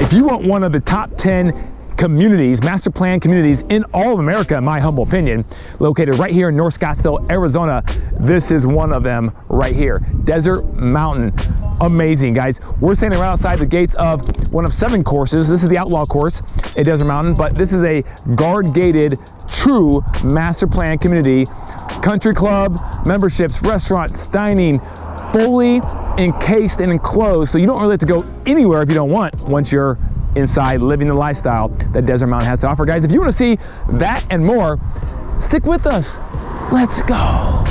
If you want one of the top 10 communities, master plan communities in all of America, in my humble opinion, located right here in North Scottsdale, Arizona, this is one of them right here. Desert Mountain. Amazing, guys. We're standing right outside the gates of one of 7 courses. This is the Outlaw course at Desert Mountain, but this is a guard-gated, true master plan community. Country club, memberships, restaurants, dining, fully encased and enclosed, so you don't really have to go anywhere if you don't want once you're inside living the lifestyle that Desert Mountain has to offer. Guys, if you want to see that and more, stick with us. Let's go. All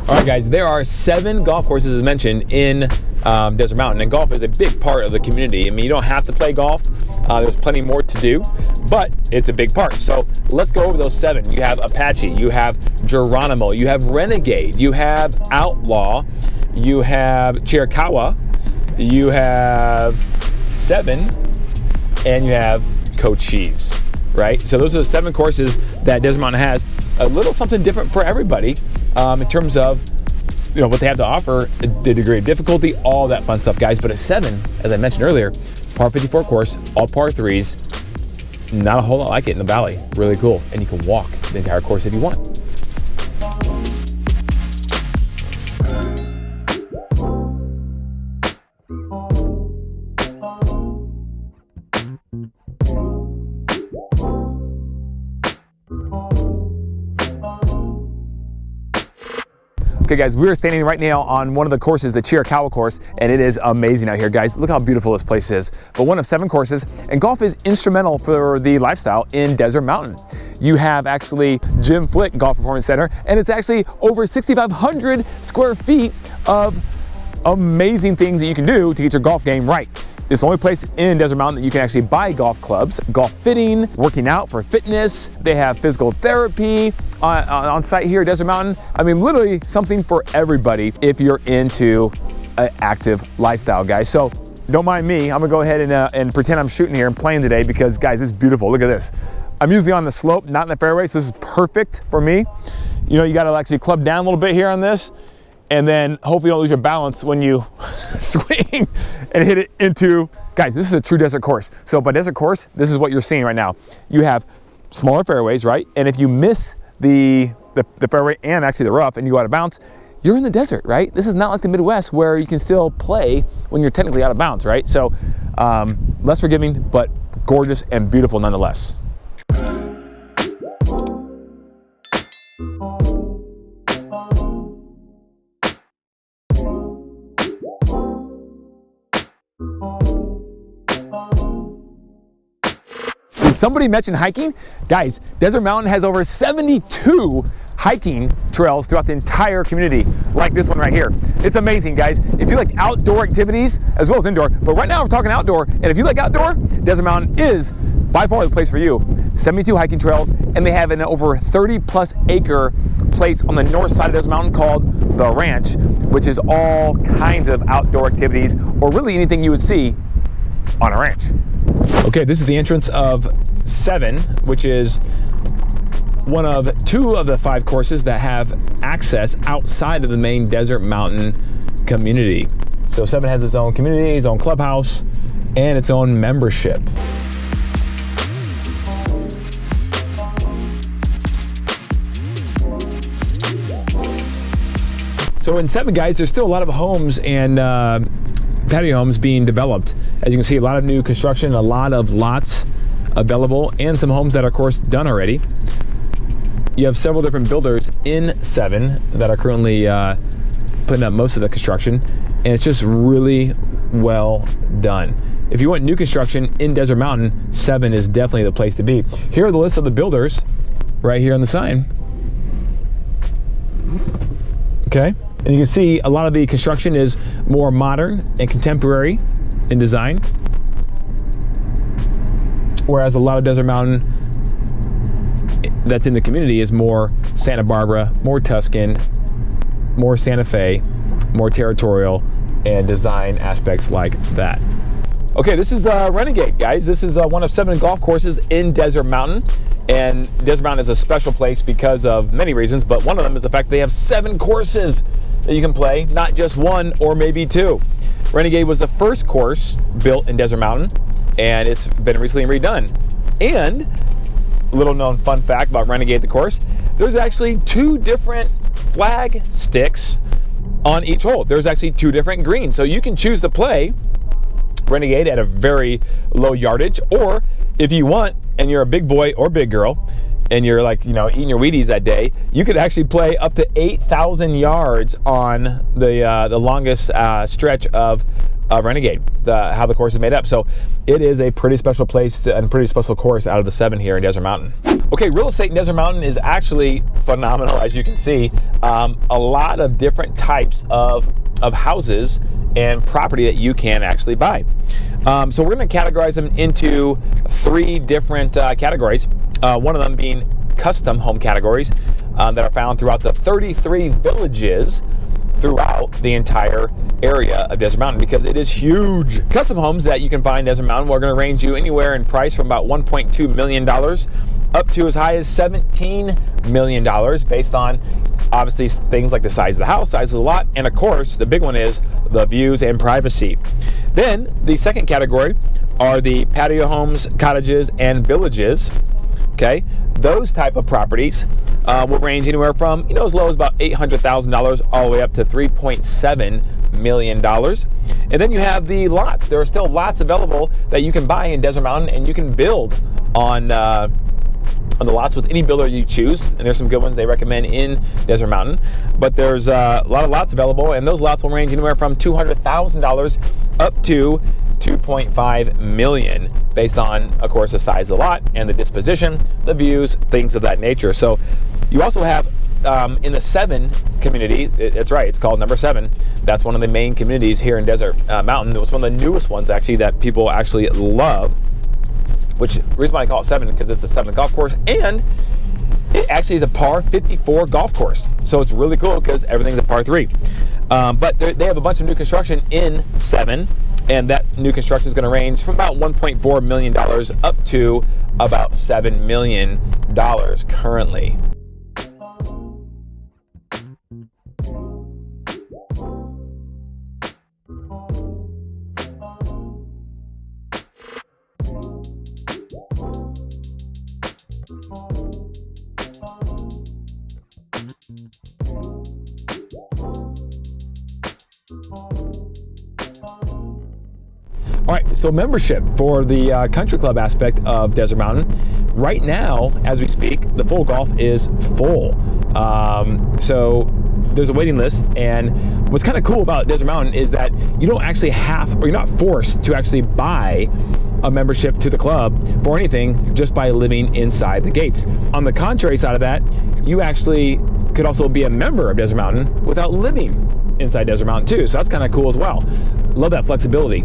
right, guys, there are 7 golf courses as mentioned in Desert Mountain, and golf is a big part of the community. I mean, you don't have to play golf. There's plenty more to do, but it's a big part. So let's go over those 7. You have Apache, you have Geronimo, you have Renegade, you have Outlaw, you have Chiricahua, you have 7, and you have Cochise, right? So those are the 7 courses that Desert Mountain has. A little something different for everybody in terms of what they have to offer, the degree of difficulty, all that fun stuff, guys. But at 7, as I mentioned earlier, par 54 course, all par 3s, not a whole lot like it in the valley. Really cool, and you can walk the entire course if you want. Okay, guys, we're standing right now on one of the courses, the Chiricahua course, and it is amazing out here, guys. Look how beautiful this place is. But one of 7 courses, and golf is instrumental for the lifestyle in Desert Mountain. You have actually Jim Flick Golf Performance Center, and it's actually over 6,500 square feet of amazing things that you can do to get your golf game right. It's the only place in Desert Mountain that you can actually buy golf clubs, golf fitting, working out for fitness. They have physical therapy on site here at Desert Mountain. I mean, literally something for everybody if you're into an active lifestyle, guys. So don't mind me. I'm gonna go ahead and pretend I'm shooting here and playing today because, guys, it's beautiful. Look at this. I'm usually on the slope, not in the fairway, so this is perfect for me. You know, you gotta actually club down a little bit here on this, and then hopefully you don't lose your balance when you swing and hit it into, guys, this is a true desert course. So by desert course, this is what you're seeing right now. You have smaller fairways, right? And if you miss the fairway and actually the rough and you go out of bounds, you're in the desert, right? This is not like the Midwest where you can still play when you're technically out of bounds, right? So less forgiving, but gorgeous and beautiful nonetheless. Somebody mentioned hiking. Guys, Desert Mountain has over 72 hiking trails throughout the entire community, like this one right here. It's amazing, guys. If you like outdoor activities as well as indoor, but right now we're talking outdoor, and if you like outdoor, Desert Mountain is by far the place for you. 72 hiking trails, and they have an over 30+ acre place on the north side of Desert Mountain called The Ranch, which is all kinds of outdoor activities, or really anything you would see on a ranch. Okay, this is the entrance of 7, which is one of 2 of the 5 courses that have access outside of the main Desert Mountain community. So 7 has its own community, its own clubhouse, and its own membership. So in 7, guys, there's still a lot of homes and patio homes being developed. As you can see, a lot of new construction, a lot of lots available, and some homes that are, of course, done already. You have several different builders in 7 that are currently putting up most of the construction, and it's just really well done. If you want new construction in Desert Mountain, 7 is definitely the place to be. Here are the list of the builders right here on the sign. Okay, and you can see a lot of the construction is more modern and contemporary in design, whereas a lot of Desert Mountain that's in the community is more Santa Barbara, more Tuscan, more Santa Fe, more territorial, and design aspects like that. Okay, this is Renegade, guys. This is one of 7 golf courses in Desert Mountain. And Desert Mountain is a special place because of many reasons, but one of them is the fact that they have 7 courses that you can play, not just 1 or maybe 2. Renegade was the first course built in Desert Mountain and it's been recently redone. And little known fun fact about Renegade, the course, there's actually 2 different flag sticks on each hole. There's actually 2 different greens, so you can choose to play Renegade at a very low yardage, or if you want and you're a big boy or big girl and you're like, you know, eating your Wheaties that day, you could actually play up to 8,000 yards on the longest stretch of Renegade, how the course is made up. So it is a pretty special place and pretty special course out of the 7 here in Desert Mountain. Okay, real estate in Desert Mountain is actually phenomenal, as you can see. A lot of different types of houses and property that you can actually buy. So we're going to categorize them into 3 different categories. One of them being custom home categories that are found throughout the 33 villages throughout the entire area of Desert Mountain, because it is huge. Custom homes that you can find in Desert Mountain are going to range you anywhere in price from about $1.2 million up to as high as $17 million, based on obviously things like the size of the house, size of the lot, and of course the big one is the views and privacy. Then the second category are the patio homes, cottages, and villages. Okay, those type of properties will range anywhere from, you know, as low as about $800,000 all the way up to $3.7 million. And then you have the lots. There are still lots available that you can buy in Desert Mountain, and you can build on the lots with any builder you choose. And there's some good ones they recommend in Desert Mountain. But there's a lot of lots available, and those lots will range anywhere from $200,000 up to $2.5 million, based on, of course, the size of the lot and the disposition, the views, things of that nature. So you also have in the 7 community, it's right, it's called number 7. That's one of the main communities here in Desert Mountain. It was one of the newest ones actually that people actually love, which the reason why I call it 7 because it's the 7th golf course, and it actually is a par 54 golf course. So it's really cool because everything's a par 3. But they have a bunch of new construction in 7, and that new construction is going to range from about $1.4 million up to about $7 million currently. All right, so membership for the country club aspect of Desert Mountain. Right now, as we speak, the full golf is full. So there's a waiting list, and what's kind of cool about Desert Mountain is that you don't actually have, or you're not forced to actually buy a membership to the club for anything just by living inside the gates. On the contrary side of that, you actually could also be a member of Desert Mountain without living inside Desert Mountain too, so that's kind of cool as well. Love that flexibility.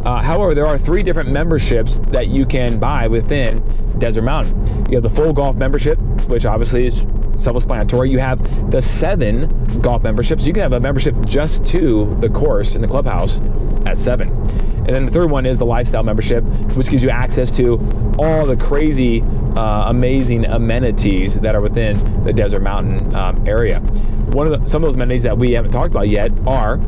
However, there are 3 different memberships that you can buy within Desert Mountain. You have the full golf membership, which obviously is self-explanatory. You have the 7 golf memberships. You can have a membership just to the course in the clubhouse at 7. And then the third one is the lifestyle membership, which gives you access to all the crazy, amazing amenities that are within the Desert Mountain area. Some of those amenities that we haven't talked about yet are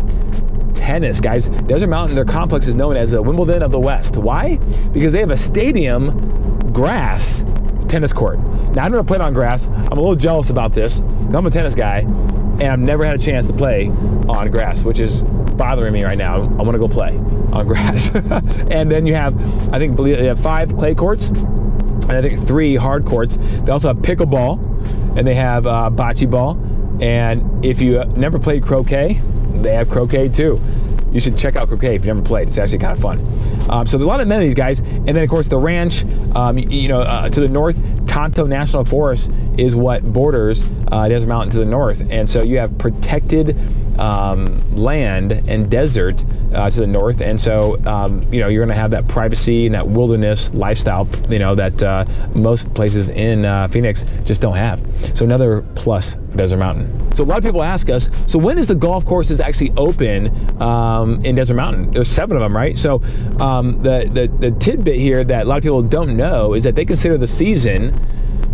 tennis, guys. Desert Mountain, their complex is known as the Wimbledon of the West. Why? Because they have a stadium grass tennis court. Now, I've never played on grass. I'm a little jealous about this. I'm a tennis guy, and I've never had a chance to play on grass, which is bothering me right now. I want to go play on grass. And then you have, they have 5 clay courts, and I think 3 hard courts. They also have pickleball, and they have bocce ball. And if you never played croquet, they have croquet too. You should check out croquet if you've never played. It's actually kind of fun. So there's a lot of amenities, guys. And then, of course, the ranch, to the north, Tonto National Forest is what borders Desert Mountain to the north. And so you have protected land and desert to the north. And so, you're going to have that privacy and that wilderness lifestyle, that most places in Phoenix just don't have. So another plus for Desert Mountain. So a lot of people ask us, so when is the golf courses actually open in Desert Mountain? There's 7 of them, right? So the tidbit here that a lot of people don't know is that they consider the season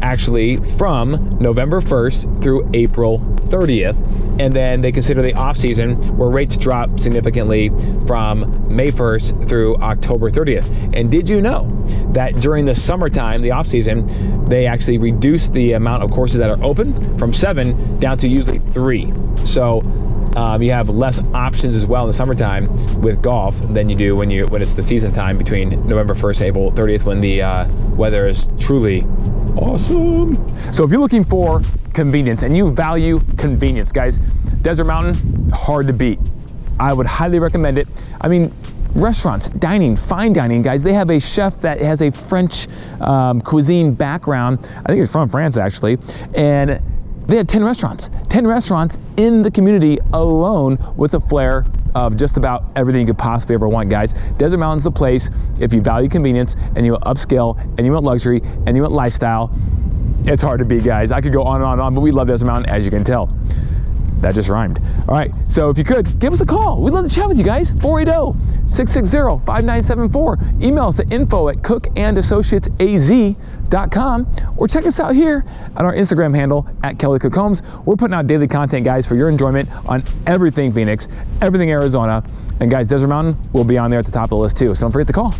actually from November 1st through April 30th. And then they consider the off season where rates drop significantly from May 1st through October 30th. And did you know that during the summertime, the off season, they actually reduce the amount of courses that are open from 7 down to usually 3. So you have less options as well in the summertime with golf than you do when it's the season time between November 1st and April 30th, when the weather is truly awesome. So if you're looking for convenience and you value convenience, guys, Desert Mountain, hard to beat. I would highly recommend it. I mean, restaurants, dining, fine dining, guys. They have a chef that has a French cuisine background. I think it's from France, actually. And they had 10 restaurants in the community alone, with a flair of just about everything you could possibly ever want, guys. Desert Mountain's the place if you value convenience and you want upscale and you want luxury and you want lifestyle. It's hard to beat, guys. I could go on and on and on, but we love Desert Mountain, as you can tell. That just rhymed. All right, so if you could, give us a call. We'd love to chat with you guys. 480-660-5974. Email us at info@cookandassociatesaz.com, or check us out here on our Instagram handle at Kelly Cook Homes. We're putting out daily content, guys, for your enjoyment on everything Phoenix, everything Arizona. And guys, Desert Mountain will be on there at the top of the list too. So don't forget to call.